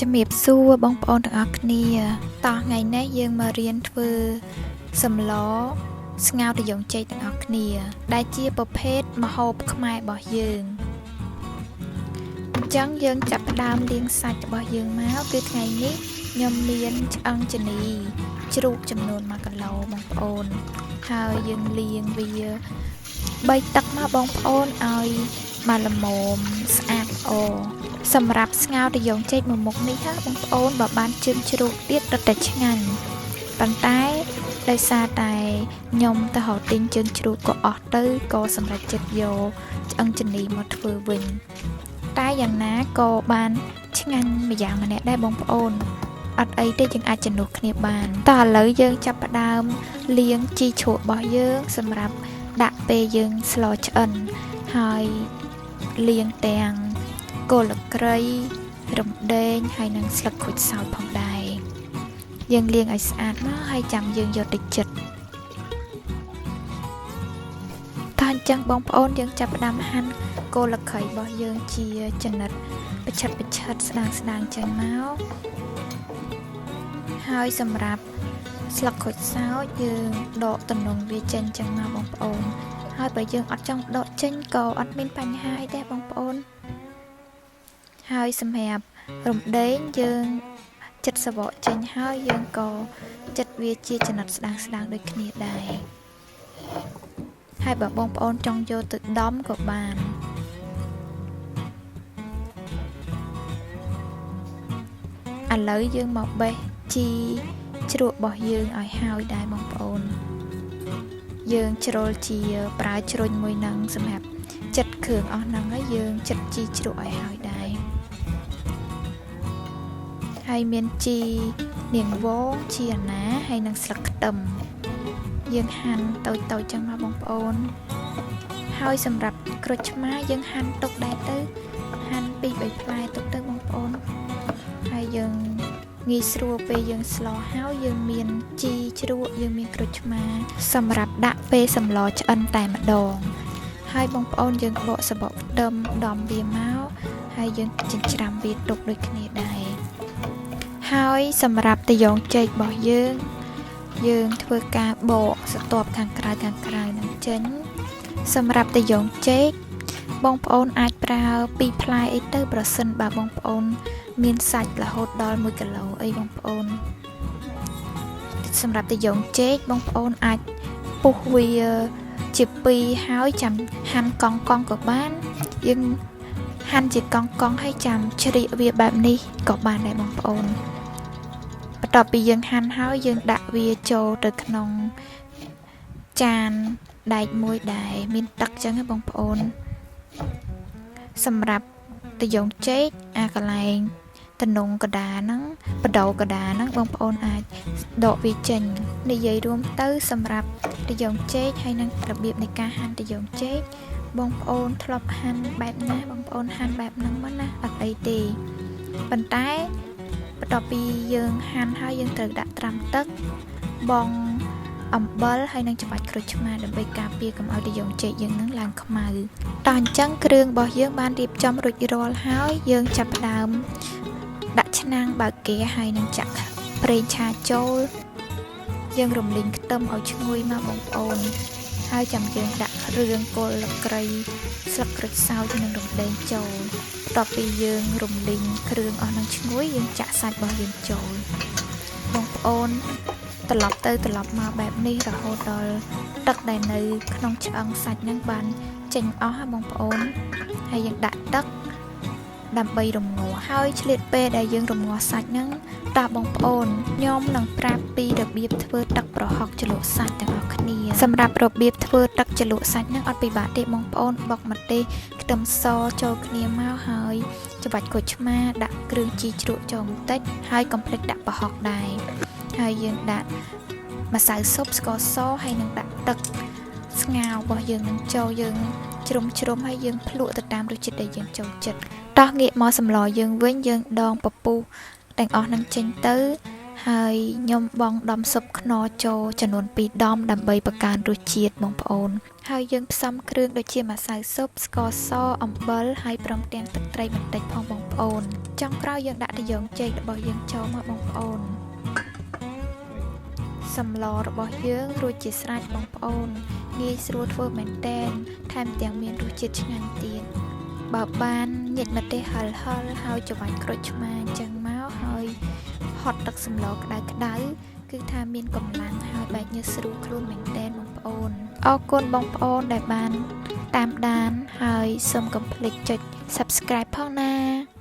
ជំរាបសួរបងប្អូនទាំងអស់គ្នាតោះថ្ងៃនេះយើងមករៀនធ្វើសម្លស្ងោរត្រយូងចេកទាំងអស់គ្នាដែលជាប្រភេទម្ហូបខ្មែររបស់យើងអញ្ចឹងយើងចាប់ផ្ដើមលាងសាច់របស់យើងមកគឺថ្ងៃនេះខ្ញុំមានឆ្អឹងជំនីជ្រូកចំនួន1គីឡូបងប្អូនហើយយើងលាងវា3ទឹកមកបងប្អូនឲ្យមកល្មមស្អាតល្អសម្រាប់ស្ងោរត្រយូងចេកមួយមុខនេះហ่าបងប្អូនបើបានជើងជ្រូកទៀតរឹតតែឆ្ងាញ់ប៉ុន្តែដោយសារតែខ្ញុំទៅហៅទិញជើងជ្រូកក៏អស់ទៅក៏សម្រេចចិត្តយកឆ្អឹងជំនីមកធ្វើវិញតែយ៉ាងណាក៏បានឆ្ងាញ់ម្យ៉ាងម្នាក់ដែរបងប្អូនអត់អីទេយើងអាចជំនួសគ្នាបានតោះឥឡូវយើងចាប់ផ្ដើមលាងជីជ្រក់របស់យើងសម្រាប់ដាក់ពេលយើងស្លឆ្អិនហើយលាងទាំងគល់ក្រៃរំដេងហើយនិងស្លឹកក្រូចសើចផងដែរយើងលាងឲ្យស្អាតមកហើយចាំយើងយកទៅចិតតើអញ្ចឹងបងប្អូនយើងចាប់ផ្ដើមហាន់គល់ក្រៃរបស់យើងជាចំណិតបច្ឆិតស្ដាងចេញមកហើយសម្រាប់ស្លឹកក្រូចសើចយើងដកតំណងវាចេញចឹងមកបងប្អូនហើយបើយើងអត់ចង់ដកចេញក៏អត់មានបញ្ហាអីដែរបងប្អូនហើយសម្រាប់រំដេងយើងចិតសបកចេញហើយយើងក៏ចិតវាជាចំណិតស្ដាងដូចគ្នាដែរហើយបើបងប្អូនចង់យកទៅដំក៏បានឥឡូវយើងមកបេះជីជ្រក់របស់យើងឲ្យហើយដែរបងប្អូនយើងជ្រុលជាប្រើជ្រុញមួយនឹងសម្រាប់ចិតគ្រឿងអស់ហ្នឹងហើយយើងចិតជីជ្រក់ឲ្យហើយដែរហើយមានជីនាងវងជីអាណាហើយនិងស្លឹកខ្ទឹមយើងហាន់តូចចឹងមកបងប្អូនហើយសម្រាប់ក្រូចឆ្មាយើងហាន់ទុកដែរទៅហាន់2-3ផ្លែទុកទៅបងប្អូនហើយយើងងាយស្រួលពេលយើងស្លហើយយើងមានជីជ្រក់យើងមានក្រូចឆ្មាសម្រាប់ដាក់ពេលសម្លឆ្អិនតែម្ដងហើយបងប្អូនយើងបកសបកខ្ទឹមដំវាមកហើយយើងចិញ្ច្រាំវាទុកដូចគ្នាដែរហើយសម្រាប់ត្រយូងចេករបស់យើងធ្វើការបកស្ទាប់ខាងក្រៅនឹងចេញសម្រាប់ត្រយូងចេកបងប្អូនអាចប្រើ2ផ្លែអីទៅប្រសិនបើបងប្អូនមានសាច់រហូតដល់1គីឡូអីបងប្អូនសម្រាប់ត្រយូងចេកបងប្អូនអាចពុះវាជា2ហើយចាំហាន់កង់ក៏បានយើងហាន់ជាកង់ហើយចាំជ្រៀកវាបែបនេះក៏បានដែរបងប្អូនបន្ទាប់ពីយើងហាន់ហើយយើងដាក់វាចូលទៅក្នុងចានដែកមួយដែលមានទឹកចឹងណាបងប្អូនសម្រាប់ត្រយូងចេកអាកន្លែងតំណងកដាហ្នឹងបដោកដាហ្នឹងបងប្អូនអាចដកវាចេញនិយាយរួមទៅសម្រាប់ត្រយូងចេកហើយនឹងរបៀបនៃការហាន់ត្រយូងចេកបងប្អូនធ្លាប់ហាន់បែបណាបងប្អូនហាន់បែបហ្នឹងមកណាអត់អីទេប៉ុន្តែបន្ទាប់ពីយើងហាន់ហើយយើងត្រូវដាក់ត្រាំទឹកបងអំបិលហើយនឹងច្របាច់ក្រូចឆ្មាដើម្បីការពារកុំឲ្យត្រយូងចេកយើងនឹងឡើងខ្មៅតោះអញ្ចឹងគ្រឿងរបស់យើងបានរៀបចំរួចរាល់ហើយយើងចាប់ផ្ដើមដាក់ឆ្នាំងបើកហ្គាសហើយនឹងចាក់ប្រេងឆាចូលយើងរំលីងខ្ទឹមឲ្យឈ្ងុយមកបងប្អូនហើយចាំយើងដាក់គ្រឿងគល់ក្រៃស្លឹកក្រូចសើចនិងរំដេងចូលបន្ទាប់ពីយើងរំលីងគ្រឿងអស់នឹងឈ្ងុយយើងចាក់សាច់របស់យើងចូលបងប្អូនត្រឡប់ទៅត្រឡប់មកបែបនេះរហូតដល់ទឹកដែលនៅក្នុងឆ្អឹងសាច់ហ្នឹងបានចេញអស់បងប្អូនហើយយើងដាក់ទឹកដើម្បីរំងាស់ហើយឆ្លៀតពេលដែលយើងរំងាស់សាច់ហ្នឹងតើបងប្អូនខ្ញុំនឹងប្រាប់ពីរបៀបធ្វើទឹកប្រហុកជ្រលក់សាច់ទាំងអស់គ្នាសម្រាប់របៀបធ្វើទឹកជ្រលក់សាច់ហ្នឹងអត់ពិបាកទេបងប្អូនបុកម្ទេសខ្ទឹមសចូលគ្នាមកហើយច្របាច់ក្រូចឆ្មាដាក់គ្រឿងជីជ្រក់ចូលបន្តិចហើយកុំភ្លេចដាក់ប្រហុកដែរហើយយើងដាក់ម្សៅស៊ុបស្ករសហើយនឹងដាក់ទឹកស្ងោររបស់យើងនឹងចូលយើងជ្រុំហើយយើងភ្លក់ទៅតាមរសជាតិដែលយើងចូលចិត្តតោះងាកមកសម្លយើងវិញយើងដងពពុះទាំងអស់នឹងចេញទៅ ហើយខ្ញុំបងដំស៊ុបខ្នុរចូលចំនួន2ដុំដើម្បីបង្កើនរសជាតិបងប្អូនហើយយើងផ្សំគ្រឿងដូចជាម្សៅស៊ុបស្ករសអំបិលហើយព្រមទាំងទឹកត្រីបន្តិចផងបងប្អូនចុងក្រោយយើងដាក់ត្រយូងចេករបស់យើងចូលមកបងប្អូនសម្លរបស់យើងរួចជាស្រេចបងប្អូនងាយស្រួលធ្វើមែនទែនថែមទាំងមានរសជាតិឆ្ងាញ់ទៀតបើបានញិចម្ទេសហឹលហើយច្របាច់ក្រូចឆ្មាអញ្ចឹងមកហើយហត់ទឹកសម្លក្តៅគឺថាមានកម្លាំងហើយបែកញើសស្រួលខ្លួនមែនទែនបងប្អូនអរគុណបងប្អូនដែលបានតាមដានហើយសូមកុំភ្លេចចុច Subscribe ផងណា